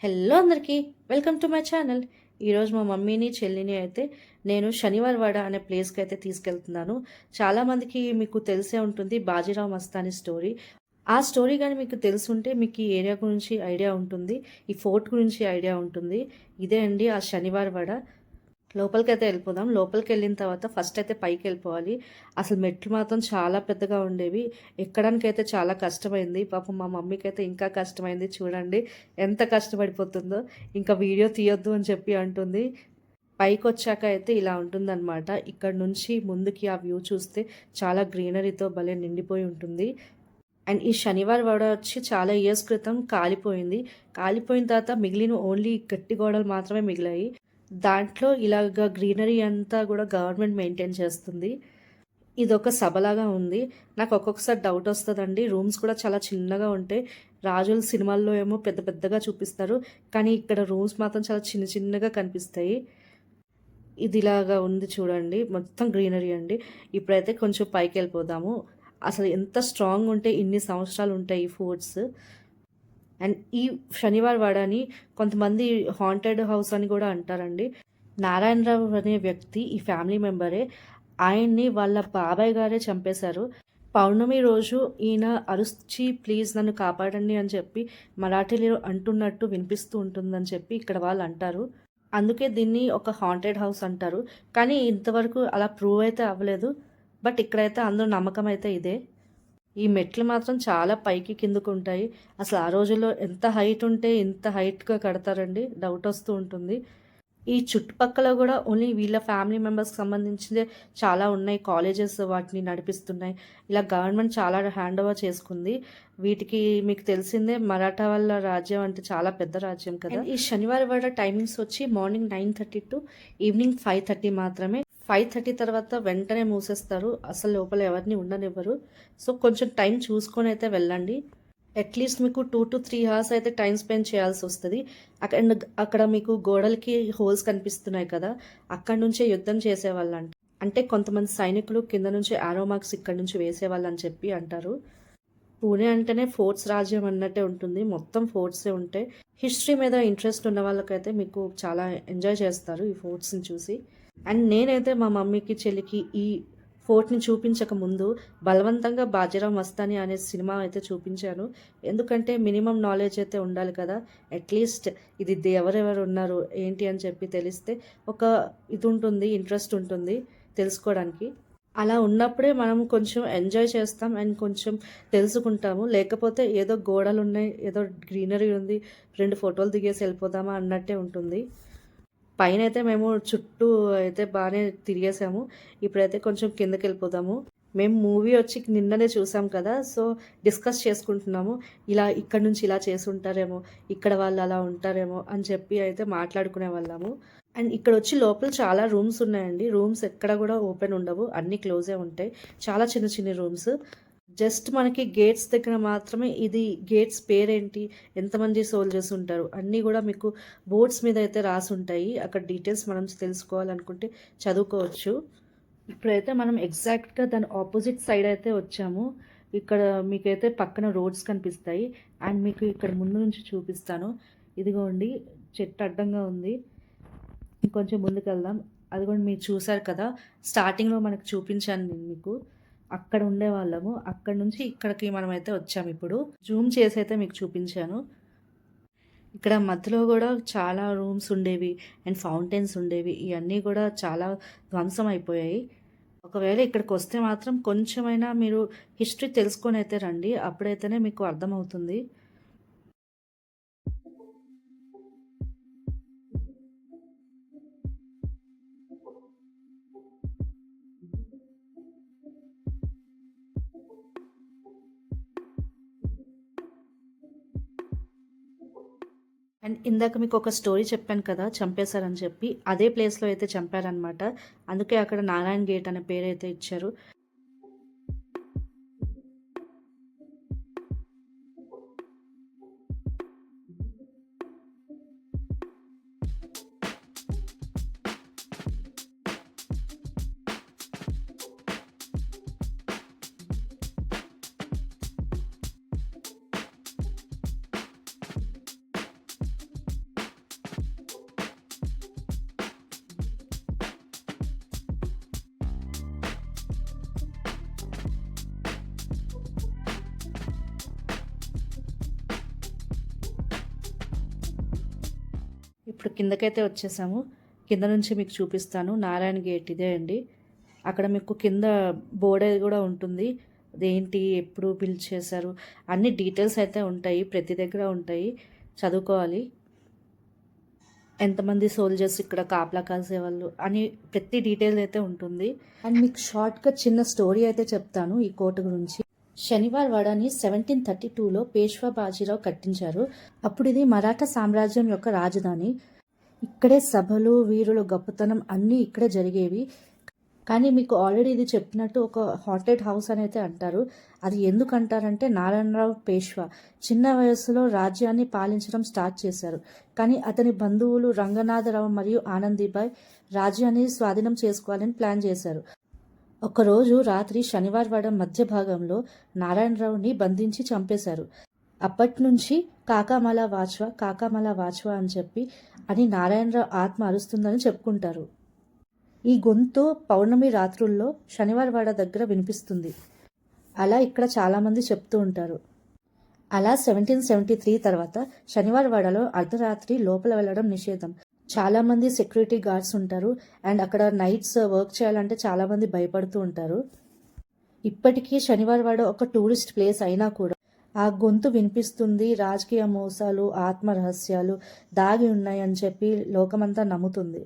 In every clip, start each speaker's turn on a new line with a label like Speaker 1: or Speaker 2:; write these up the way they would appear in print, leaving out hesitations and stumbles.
Speaker 1: Hello అందరికీ welcome to my channel. ఈరోజు మా మమ్మీని చెల్లిని అయితే నేను శనివారవాడ అనే ప్లేస్కి అయితే తీసుకెళ్తున్నాను. చాలామందికి మీకు తెలిసే ఉంటుంది బాజీరావ్ మస్తానీ స్టోరీ. ఆ స్టోరీ కానీ మీకు తెలుసుంటే మీకు ఈ ఏరియా గురించి ఐడియా ఉంటుంది, ఈ ఫోర్ట్ గురించి ఐడియా ఉంటుంది. ఇదే అండి ఆ శనివారవాడ. లోపలికైతే వెళ్ళిపోదాం. లోపలికెళ్ళిన తర్వాత ఫస్ట్ అయితే పైకెళ్ళిపోవాలి. అసలు మెట్లు మాత్రం చాలా పెద్దగా ఉండేవి. ఎక్కడానికైతే చాలా కష్టమైంది. పాపం మా మమ్మీకైతే ఇంకా కష్టమైంది. చూడండి ఎంత కష్టపడిపోతుందో. ఇంకా వీడియో తీయొద్దు అని చెప్పి అంటుంది. పైకొచ్చాక అయితే ఇలా ఉంటుందన్నమాట. ఇక్కడ నుంచి ముందుకి ఆ వ్యూ చూస్తే చాలా గ్రీనరీతో భలే నిండిపోయి ఉంటుంది. అండ్ ఈ శనివారం వాడ వచ్చి చాలా ఇయర్స్ క్రితం కాలిపోయింది. కాలిపోయిన తర్వాత మిగిలిన ఓన్లీ గట్టి గోడలు మాత్రమే మిగిలాయి. దాంట్లో ఇలాగ గ్రీనరీ అంతా కూడా గవర్నమెంట్ మెయింటైన్ చేస్తుంది. ఇదొక సభలాగా ఉంది. నాకు ఒక్కొక్కసారి డౌట్ వస్తుందండి. రూమ్స్ కూడా చాలా చిన్నగా ఉంటాయి. రాజుల సినిమాల్లో ఏమో పెద్ద పెద్దగా చూపిస్తారు, కానీ ఇక్కడ రూమ్స్ మాత్రం చాలా చిన్న చిన్నగా కనిపిస్తాయి. ఇది ఇలాగా ఉంది చూడండి, మొత్తం గ్రీనరీ అండి. ఇప్పుడైతే కొంచెం పైకి వెళ్ళిపోదాము. అసలు ఎంత స్ట్రాంగ్ ఉంటే ఇన్ని సంవత్సరాలు ఉంటాయి ఈ ఫోర్ట్స్. అండ్ ఈ శనివార్ వాడని కొంతమంది హాంటెడ్ హౌస్ అని కూడా అంటారండి. నారాయణరావు అనే వ్యక్తి ఈ ఫ్యామిలీ మెంబరే. ఆయన్ని వాళ్ళ బాబాయ్ గారే చంపేశారు. పౌర్ణమి రోజు ఈయన అరుచి ప్లీజ్ నన్ను కాపాడండి అని చెప్పి మరాఠీలో అంటున్నట్టు వినిపిస్తూ ఉంటుందని చెప్పి ఇక్కడ వాళ్ళు అంటారు. అందుకే దీన్ని ఒక హాంటెడ్ హౌస్ అంటారు. కానీ ఇంతవరకు అలా ప్రూవ్ అయితే అవ్వలేదు. బట్ ఇక్కడైతే అందరూ నమ్మకం అయితే ఇదే. ఈ మెట్లు మాత్రం చాలా పైకి కిందకు ఉంటాయి. అసలు ఆ రోజుల్లో ఎంత హైట్ ఉంటే ఇంత హైట్గా కడతారండి, డౌట్ వస్తూ ఉంటుంది. ఈ చుట్టుపక్కల కూడా ఓన్లీ వీళ్ళ ఫ్యామిలీ మెంబర్స్కి సంబంధించిందే చాలా ఉన్నాయి. కాలేజెస్ వాటిని నడిపిస్తున్నాయి. ఇలా గవర్నమెంట్ చాలా హ్యాండ్ ఓవర్ చేసుకుంది. వీటికి మీకు తెలిసిందే మరాఠా వాళ్ళ రాజ్యం అంటే చాలా పెద్ద రాజ్యం కదా. ఈ శనివారం వాడ టైమింగ్స్ వచ్చి మార్నింగ్ 9:30 టు ఈవినింగ్ 5:30 మాత్రమే. 5:30 తర్వాత వెంటనే మూసేస్తారు. అసలు లోపల ఎవరిని ఉండనివ్వరు. సో కొంచెం టైం చూసుకొని అయితే వెళ్ళండి. అట్లీస్ట్ మీకు 2 to 3 hours అయితే టైం స్పెండ్ చేయాల్సి వస్తుంది. అక్కడ మీకు గోడలకి హోల్స్ కనిపిస్తున్నాయి కదా, అక్కడ నుంచే యుద్ధం చేసేవాళ్ళంట. అంటే కొంతమంది సైనికులు కింద నుంచి ఆరో మార్క్స్ ఇక్కడ నుంచి వేసేవాళ్ళు అని చెప్పి అంటారు. పూణే అంటేనే ఫోర్ట్స్ రాజ్యం అన్నట్టే ఉంటుంది. మొత్తం ఫోర్ట్సే ఉంటాయి. హిస్టరీ మీద ఇంట్రెస్ట్ ఉన్న వాళ్ళకైతే మీకు చాలా ఎంజాయ్ చేస్తారు ఈ ఫోర్ట్స్ని చూసి. అండ్ నేనైతే మా మమ్మీకి చెల్లికి ఈ ఫోర్ట్ని చూపించక ముందు బలవంతంగా బాజీరావ్ మస్తానీ అనే సినిమా అయితే చూపించాను. ఎందుకంటే మినిమం నాలెడ్జ్ అయితే ఉండాలి కదా. అట్లీస్ట్ ఇది ఎవరెవరు ఉన్నారు ఏంటి అని చెప్పి తెలిస్తే ఒక ఇది ఉంటుంది, ఇంట్రెస్ట్ ఉంటుంది తెలుసుకోవడానికి. అలా ఉన్నప్పుడే మనం కొంచెం ఎంజాయ్ చేస్తాం అండ్ కొంచెం తెలుసుకుంటాము. లేకపోతే ఏదో గోడలు ఉన్నాయి, ఏదో గ్రీనరీ ఉంది, 2 ఫోటోలు దిగేసి వెళ్ళిపోదామా అన్నట్టే ఉంటుంది. పైన అయితే మేము చుట్టూ అయితే బాగానే తిరిగేసాము. ఇప్పుడైతే కొంచెం కిందకి వెళ్ళిపోదాము. మేము మూవీ వచ్చి నిన్ననే చూసాం కదా, సో డిస్కస్ చేసుకుంటున్నాము. ఇలా ఇక్కడ నుంచి ఇలా చేసి ఉంటారేమో, ఇక్కడ వాళ్ళు అలా ఉంటారేమో అని చెప్పి అయితే మాట్లాడుకునే వాళ్ళము. అండ్ ఇక్కడ వచ్చి లోపల చాలా రూమ్స్ ఉన్నాయండి. రూమ్స్ ఎక్కడ కూడా ఓపెన్ ఉండవు, అన్నీ క్లోజే ఉంటాయి. చాలా చిన్న చిన్న రూమ్స్. జస్ట్ మనకి గేట్స్ దగ్గర మాత్రమే ఇది గేట్స్ పేరేంటి, ఎంతమంది సోల్జర్స్ ఉంటారు అన్నీ కూడా మీకు బోర్డ్స్ మీద అయితే రాసి ఉంటాయి. అక్కడ డీటెయిల్స్ మనం తెలుసుకోవాలనుకుంటే చదువుకోవచ్చు. ఇప్పుడైతే మనం ఎగ్జాక్ట్గా దాని ఆపోజిట్ సైడ్ అయితే వచ్చాము. ఇక్కడ మీకైతే పక్కన రోడ్స్ కనిపిస్తాయి. అండ్ మీకు ఇక్కడ ముందు నుంచి చూపిస్తాను. ఇదిగోండి చెట్టు అడ్డంగా ఉంది. ఇంకొంచెం ముందుకు వెళ్దాం. అది కూడా మీరు చూసారు కదా, స్టార్టింగ్లో మనకు చూపించాను నేను మీకు. అక్కడ ఉండేవాళ్ళము. అక్కడ నుంచి ఇక్కడికి మనమైతే వచ్చాము. ఇప్పుడు జూమ్ చేసి అయితే మీకు చూపించాను. ఇక్కడ మధ్యలో కూడా చాలా రూమ్స్ ఉండేవి అండ్ ఫౌంటైన్స్ ఉండేవి. ఇవన్నీ కూడా చాలా ధ్వంసం అయిపోయాయి. ఒకవేళ ఇక్కడికి వస్తే మాత్రం కొంచెమైనా మీరు హిస్టరీ తెలుసుకొని అయితే రండి, అప్పుడైతేనే మీకు అర్థమవుతుంది. అండ్ ఇందాక మీకు ఒక స్టోరీ చెప్పాను కదా చంపేశారని చెప్పి, అదే ప్లేస్లో అయితే చంపారనమాట. అందుకే అక్కడ నారాయణ్ గేట్ అనే పేరు అయితే ఇచ్చారు. ఇప్పుడు కిందకైతే వచ్చేసాము. కింద నుంచి మీకు చూపిస్తాను. నారాయణ గేట్ ఇదే అండి. అక్కడ మీకు కింద బోర్డ్ కూడా ఉంటుంది. అదేంటి, ఎప్పుడు బిల్డ్ చేశారు, అన్ని డీటెయిల్స్ అయితే ఉంటాయి. ప్రతి దగ్గర ఉంటాయి, చదువుకోవాలి. ఎంతమంది సోల్జర్స్ ఇక్కడ కాపలా కాసేవాళ్ళు అని ప్రతి డీటెయిల్ అయితే ఉంటుంది. అండ్ మీకు షార్ట్గా చిన్న స్టోరీ అయితే చెప్తాను ఈ కోట గురించి. శనివార్ వాడాని 1732లో పేష్వా బాజీరావు కట్టించారు. అప్పుడు ఇది మరాఠా సామ్రాజ్యం యొక్క రాజధాని. ఇక్కడే సభలు, వీరుల గొప్పతనం అన్నీ ఇక్కడే జరిగేవి. కానీ మీకు ఆల్రెడీ ఇది చెప్పినట్టు ఒక హాంటెడ్ హౌస్ అని అయితే అంటారు. అది ఎందుకు అంటారంటే, నారాయణరావు పేష్వా చిన్న వయస్సులో రాజ్యాన్ని పాలించడం స్టార్ట్ చేశారు. కానీ అతని బంధువులు రంగనాథరావు మరియు ఆనందీబాయ్ రాజ్యాన్ని స్వాధీనం చేసుకోవాలని ప్లాన్ చేశారు. ఒకరోజు రాత్రి శనివారవాడ మధ్య భాగంలో నారాయణరావుని బంధించి చంపేశారు. అప్పటి నుంచి కాకామల వాచ్వా అని చెప్పి అని నారాయణరావు ఆత్మ అరుస్తుందని చెప్పుకుంటారు. ఈ గొంతు పౌర్ణమి రాత్రుల్లో శనివారవాడ దగ్గర వినిపిస్తుంది. అలా ఇక్కడ చాలామంది చెప్తూ ఉంటారు. అలా 1773 తర్వాత శనివారవాడలో అర్ధరాత్రి లోపల వెళ్ళడం నిషేధం. చాలామంది సెక్యూరిటీ గార్డ్స్ ఉంటారు. అండ్ అక్కడ నైట్స్ వర్క్ చేయాలంటే చాలామంది భయపడుతూ ఉంటారు. ఇప్పటికీ శనివారవాడ ఒక టూరిస్ట్ ప్లేస్ అయినా కూడా ఆ గొంతు వినిపిస్తుంది. రాజకీయ మోసాలు, ఆత్మ రహస్యాలు దాగి ఉన్నాయని చెప్పి లోకమంతా నమ్ముతుంది.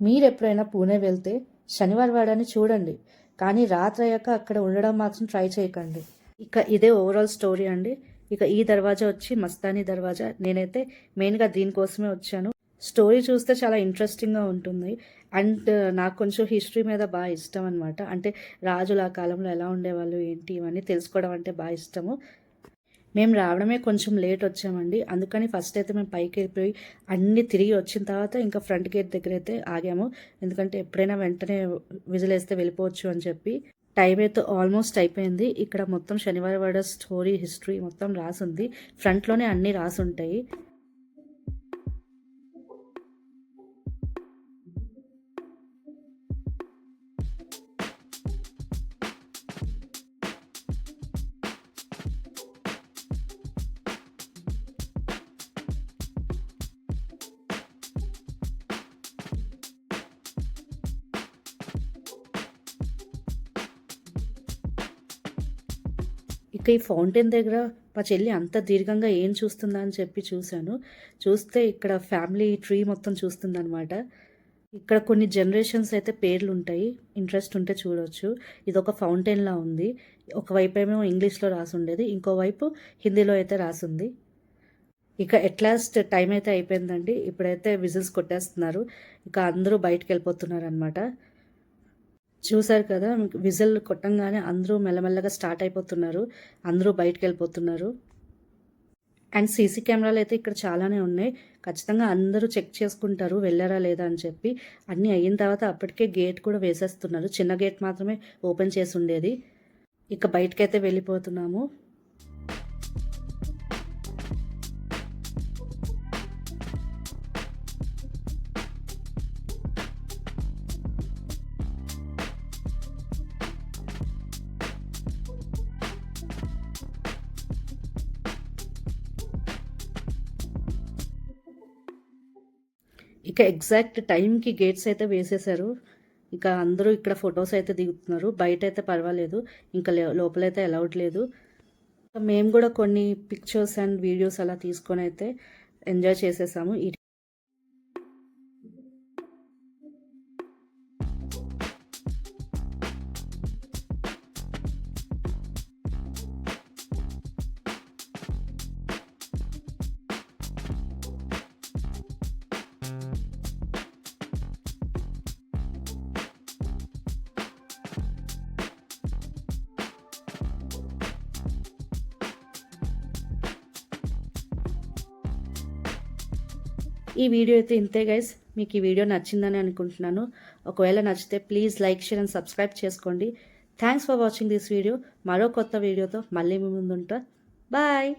Speaker 1: మీరు ఎప్పుడైనా పూణే వెళ్తే శనివారవాడని చూడండి, కానీ రాత్రి అయ్యాక అక్కడ ఉండడం మాత్రం ట్రై చేయకండి. ఇక ఇదే ఓవరాల్ స్టోరీ అండి. ఇక ఈ దర్వాజా వచ్చి మస్తానీ దర్వాజా. నేనైతే మెయిన్గా దీనికోసమే వచ్చాను. స్టోరీ చూస్తే చాలా ఇంట్రెస్టింగ్గా ఉంటుంది. అండ్ నాకు కొంచెం హిస్టరీ మీద బాగా ఇష్టం అనమాట. అంటే రాజుల ఆ కాలంలో ఎలా ఉండేవాళ్ళు ఏంటి ఇవన్నీ తెలుసుకోవడం అంటే బాగా ఇష్టము. మేము రావడమే కొంచెం లేట్ వచ్చామండి. అందుకని ఫస్ట్ అయితే మేము పైకి వెళ్ళిపోయి అన్నీ తిరిగి వచ్చిన తర్వాత ఇంకా ఫ్రంట్ గేట్ దగ్గర అయితే ఆగాము. ఎందుకంటే ఎప్పుడైనా వెంటనే విజిలేస్తే వెళ్ళిపోవచ్చు అని చెప్పి. టైం అయితే ఆల్మోస్ట్ అయిపోయింది. ఇక్కడ మొత్తం శనివారవాడ స్టోరీ హిస్టరీ మొత్తం రాసుంది. ఫ్రంట్లోనే అన్నీ రాసుంటాయి. ఇక ఈ ఫౌంటైన్ దగ్గర మా చెల్లి అంత దీర్ఘంగా ఏం చూస్తుందా అని చెప్పి చూశాను. చూస్తే ఇక్కడ ఫ్యామిలీ ట్రీ మొత్తం చూస్తుందనమాట. ఇక్కడ కొన్ని జనరేషన్స్ అయితే పేర్లు ఉంటాయి. ఇంట్రెస్ట్ ఉంటే చూడవచ్చు. ఇది ఒక ఫౌంటైన్లా ఉంది. ఒకవైపు ఏమో ఇంగ్లీష్లో రాసుండేది, ఇంకోవైపు హిందీలో అయితే రాసుంది. ఇక ఎట్లాస్ట్ టైం అయితే అయిపోయిందండి. ఇప్పుడైతే విజిల్స్ కొట్టేస్తున్నారు. ఇక అందరూ బయటకు వెళ్ళిపోతున్నారు అనమాట. చూసారు కదా, విజిల్ కొట్టంగానే అందరూ మెల్లమెల్లగా స్టార్ట్ అయిపోతున్నారు. అందరూ బయటకు వెళ్ళిపోతున్నారు. అండ్ సీసీ కెమెరాలు అయితే ఇక్కడ చాలానే ఉన్నాయి. ఖచ్చితంగా అందరూ చెక్ చేసుకుంటారు వెళ్ళారా లేదా అని చెప్పి. అన్నీ అయిన తర్వాత అప్పటికే గేట్ కూడా వేసేస్తున్నారు. చిన్న గేట్ మాత్రమే ఓపెన్ చేసి ఉండేది. ఇక బయటకైతే వెళ్ళిపోతున్నాము. ఇక ఎగ్జాక్ట్ టైంకి గేట్స్ అయితే వేసేసారు. ఇక అందరూ ఇక్కడ ఫొటోస్ అయితే దిగుతున్నారు. బయట అయితే పర్వాలేదు, ఇంకా లోపలైతే అలౌడ్ లేదు. మేము కూడా కొన్ని పిక్చర్స్ అండ్ వీడియోస్ అలా తీసుకొని అయితే ఎంజాయ్ చేసేసాము. ఈ వీడియో అయితే ఇంతే గైస్. మీకు ఈ వీడియో నచ్చిందని అనుకుంటున్నాను. ఒకవేళ నచ్చితే please like, share and subscribe చేసుకోండి. Thanks for watching this video. మరో కొత్త వీడియోతో మళ్ళీ మీ ముందుంటా. బాయ్.